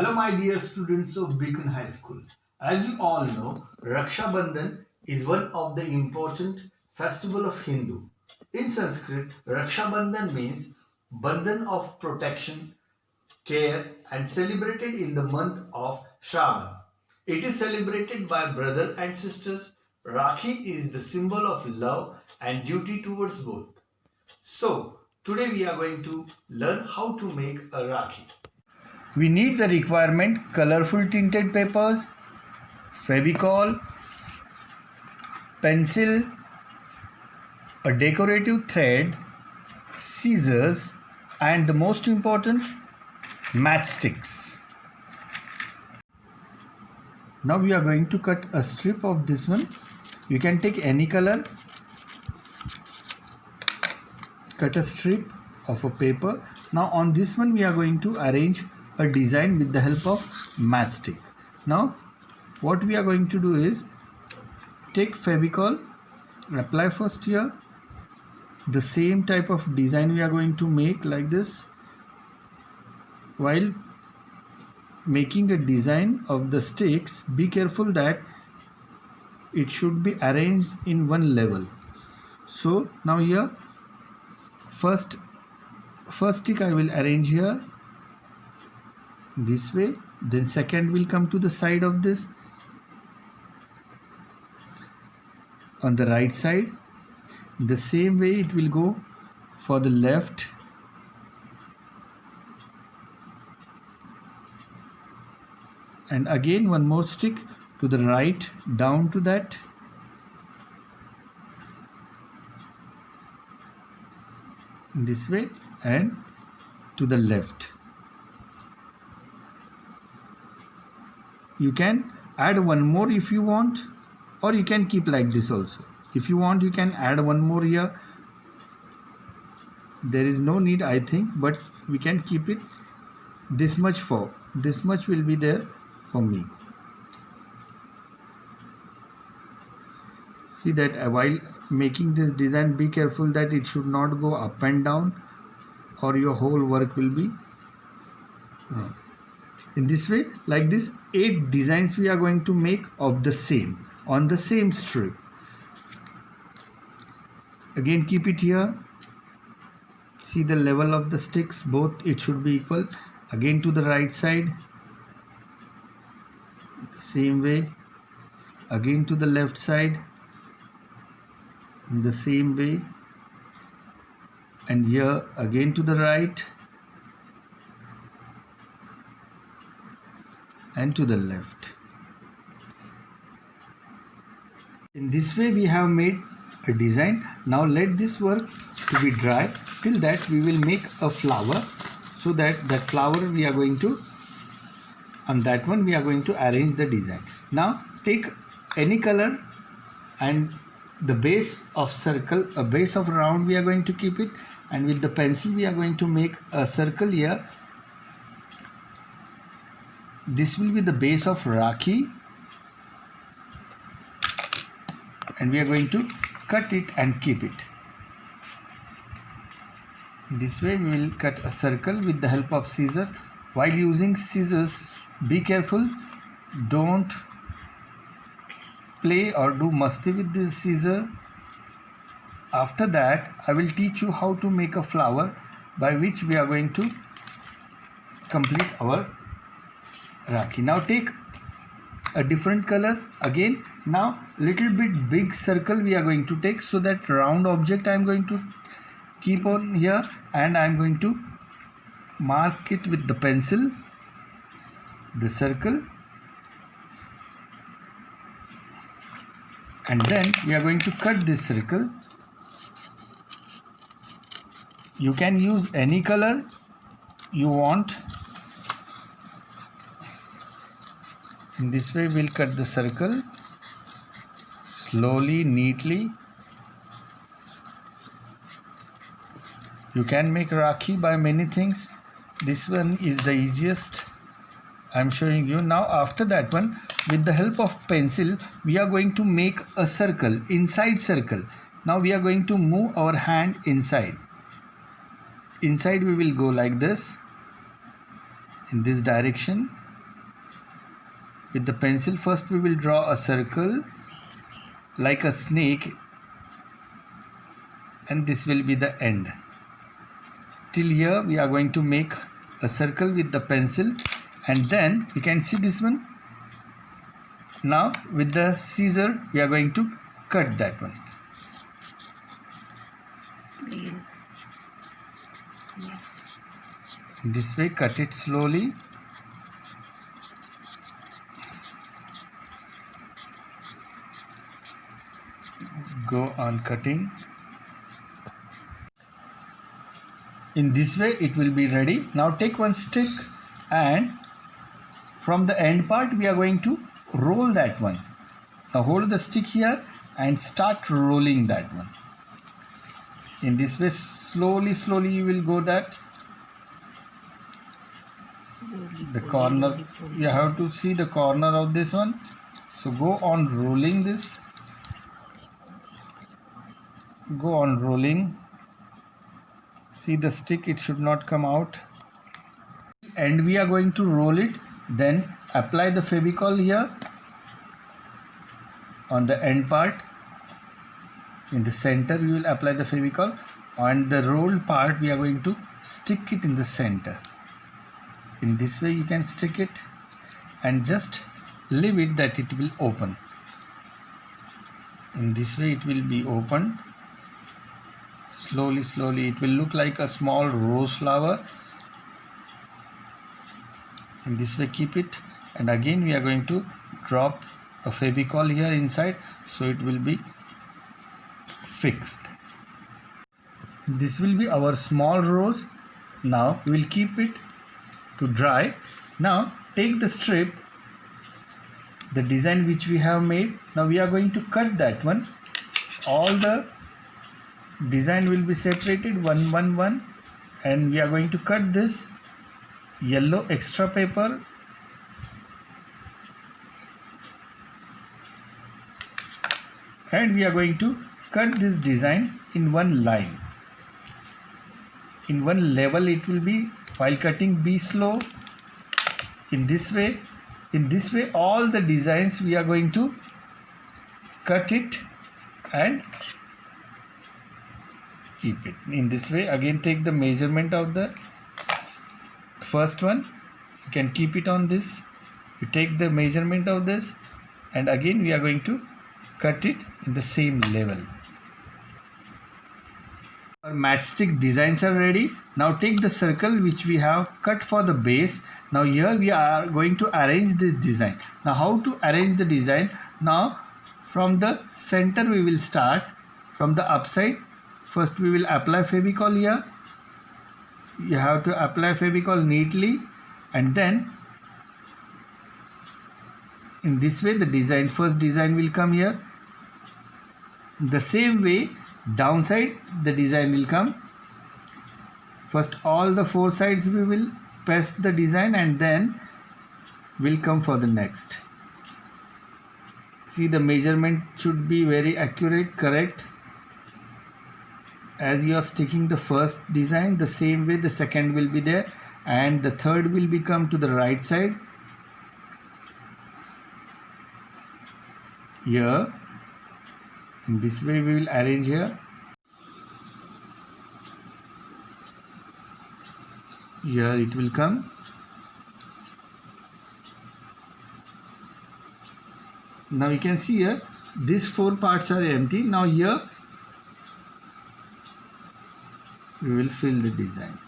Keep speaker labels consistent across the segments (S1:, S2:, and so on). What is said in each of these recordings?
S1: Hello my dear students of Beacon High School. As you all know, Raksha Bandhan is one of the important festival of Hindu. In Sanskrit, Raksha Bandhan means Bandhan of protection, care and celebrated in the month of Shravan. It is celebrated by brother and sisters. Rakhi is the symbol of love and duty towards both. So, today we are going to learn how to make a Rakhi. We need the requirement colorful tinted papers, Fevicol, pencil, a decorative thread, scissors and the most important matchsticks. Now we are going to cut a strip of this one. You can take any color, cut a strip of a paper. Now on this one we are going to arrange a design with the help of matchstick. Now what we are going to do is take Fevicol, apply first here. The same type of design we are going to make like this. While making a design of the sticks, be careful that it should be arranged in one level. So now here first stick I will arrange here this way, then second will come to the side of this on the right side. The same way it will go for the left, and again one more stick to the right down to that, this way, and to the left. You can add one more if you want, or you can keep like this also. If you want, you can add one more here. There is no need, I think, but we can keep it this much. For this much will be there for me. See that while making this design, be careful that it should not go up and down, or your whole work will be in this way. Like this 8 designs we are going to make of the same on the same strip. Again keep it here. See the level of the sticks, both it should be equal. Again to the right side, the same way. Again to the left side, the same way, and here again to the right and to the left. In this way we have made a design. Now let this work to be dry. Till that we will make a flower, so that flower we are going to, on that one we are going to arrange the design. Now take any color, and the base of circle, a base of round we are going to keep it, and with the pencil we are going to make a circle here. This will be the base of Rakhi, and we are going to cut it and keep it. This way we will cut a circle with the help of scissors. While using scissors, be careful, don't play or do masti with the scissor. After that I will teach you how to make a flower, by which we are going to complete our Rakhi. Now take a different color again. Now little bit big circle we are going to take, so that round object I am going to keep on here, and I am going to mark it with the pencil, the circle, and then we are going to cut this circle. You can use any color you want. In this way we'll cut the circle slowly, neatly. You can make Rakhi by many things. This one is the easiest I'm showing you. Now after that one, with the help of pencil, we are going to make a circle, inside circle. Now we are going to move our hand inside. Inside we will go like this, in this direction. with the pencil. First we will draw a circle like a snake, and this will be the end. Till here we are going to make a circle with the pencil, and then you can see this one. Now with the scissor we are going to cut that one. This way, cut it slowly. Go on cutting. In this way it will be ready. Now take one stick, and from the end part we are going to roll that one. Now hold the stick here and start rolling that one. In this way, slowly you will go that. The corner, you have to see the corner of this one. So go on rolling this. Go on rolling. See the stick, it should not come out. And we are going to roll it. Then apply the Fevicol here on the end part. In the center we will apply the Fevicol. On the rolled part we are going to stick it in the center. In this way you can stick it and just leave it that it will open. In this way it will be opened. Slowly it will look like a small rose flower. In this way keep it, and again we are going to drop a Fevicol here inside, so it will be fixed. This will be our small rose. Now we will keep it to dry. Now take the strip, the design which we have made. Now we are going to cut that one. All the design will be separated one, and we are going to cut this yellow extra paper. And we are going to cut this design in one line. In one level it will be. While cutting, be slow. In this way all the designs we are going to cut it and keep it. In this way, again take the measurement of the first one. You can keep it on this. You take the measurement of this, and again we are going to cut it in the same level. Our matchstick designs are ready. Now take the circle which we have cut for the base. Now here we are going to arrange this design. Now how to arrange the design? Now from the center we will start. From the upside, first we will apply Fevicol here. You have to apply Fevicol neatly, and then in this way the first design will come here. The same way downside the design will come. First all the four sides we will paste the design, and then will come for the next. See, the measurement should be very accurate, correct. As you are sticking the first design, the same way the second will be there, and the third will become to the right side here. In this way we will arrange here. Here it will come. Now you can see here these four parts are empty. Now here we will fill the design.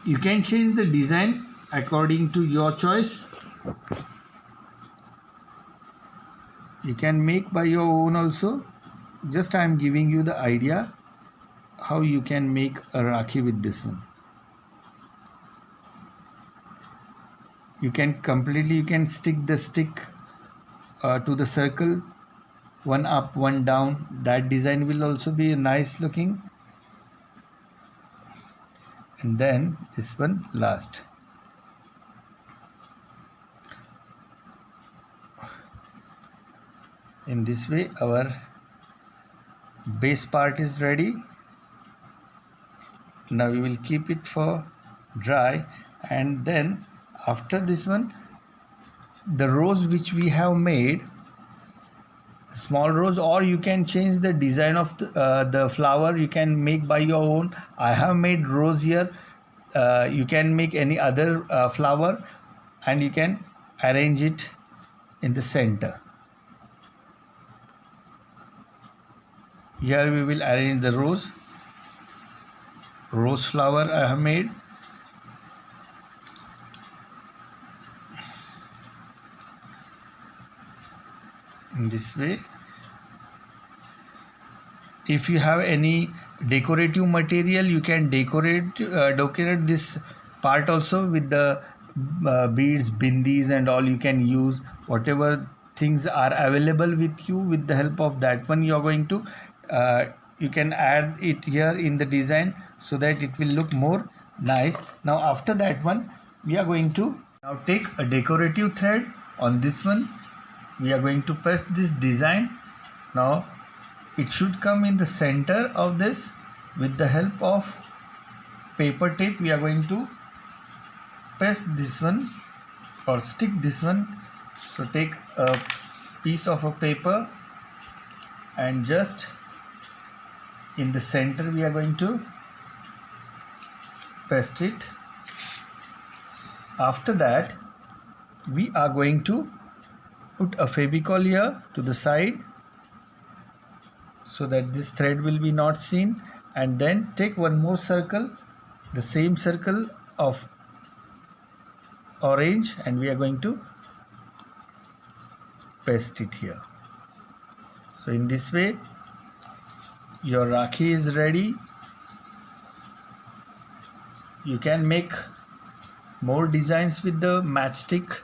S1: You can change the design according to your choice. You can make by your own also. Just I am giving you the idea how you can make a Rakhi with this one. You can stick the stick to the circle, one up, one down. That design will also be nice looking. And then this one last. In this way our base part is ready. Now we will keep it for dry, and then After this one, the rows which we have made, small rows, or you can change the design of the flower, you can make by your own. I have made rows here. You can make any other flower, and you can arrange it in the center. Here we will arrange the rose flower I have made. In this way. If you have any decorative material, you can decorate this part also with the beads, bindis and all. You can use whatever things are available with you. With the help of that one, you are going to you can add it here in the design so that it will look more nice. Now after that one, we are going to now take a decorative thread. On this one, we are going to paste this design. Now it should come in the center of this. With the help of paper tape, we are going to paste this one or stick this one. So take a piece of a paper and just in the center we are going to paste it. After that, we are going to put a Fevicol here to the side so that this thread will be not seen, and then take one more circle, the same circle of orange, and we are going to paste it here. So in this way your Rakhi is ready. You can make more designs with the matchstick.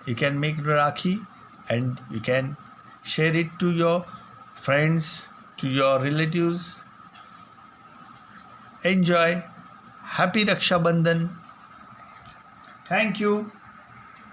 S1: You can make the Rakhi and you can share it to your friends, to your relatives. Enjoy. Happy Raksha Bandhan. Thank you.